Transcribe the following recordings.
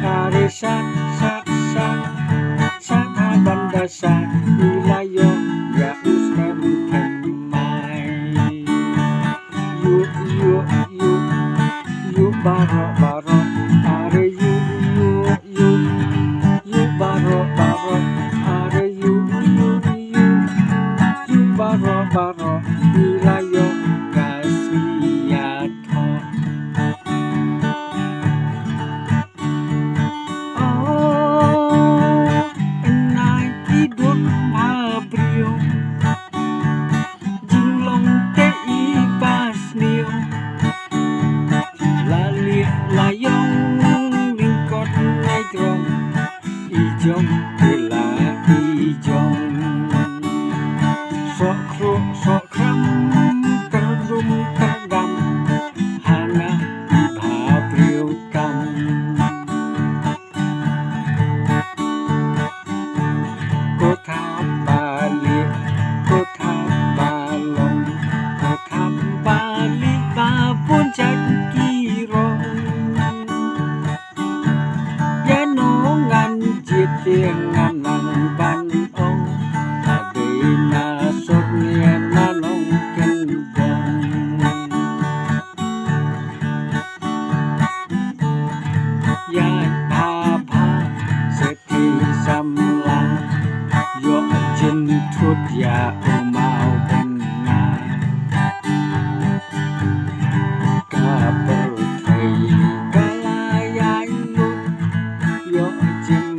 Hari sát banda sa ilayo ya uskan kemai you baro are you baro are you baro ilayo kaswiyato Ijong ila ijong sok kram terdum terdam hana ibha priukam kota balik kota balong kota balik babon jakirong tiếng ngàn nắng ban ông ta đây na sốt nghe na nông kinh vòng ya pa sẽ thi xăm la yo chân thuốc ya ô mau bên na ca bờ thầy ca la ya yo chân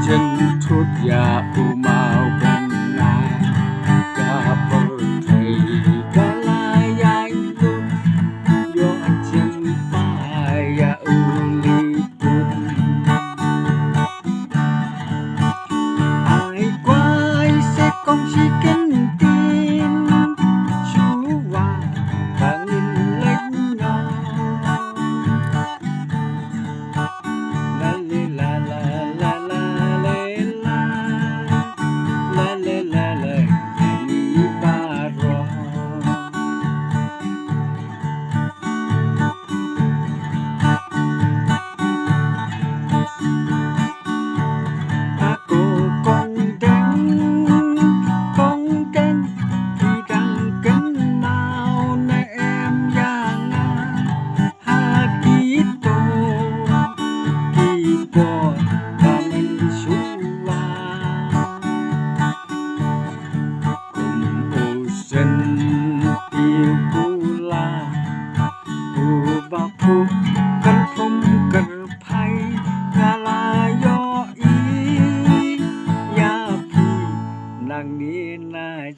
chân thuốc ya u mau bên na ca bờ thầy ca la ya luôn yo chân pa ya u li bun ai quay sẽ không chỉ cần tin chú hoa và nhìn lên nhau la la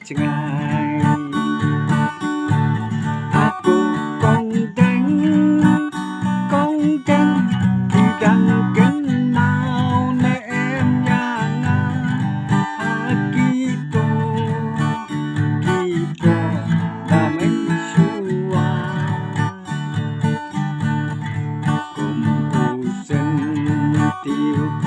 Cengai aku kondeng tidak kenal em yang gitu kita damai sua kumpusen tiup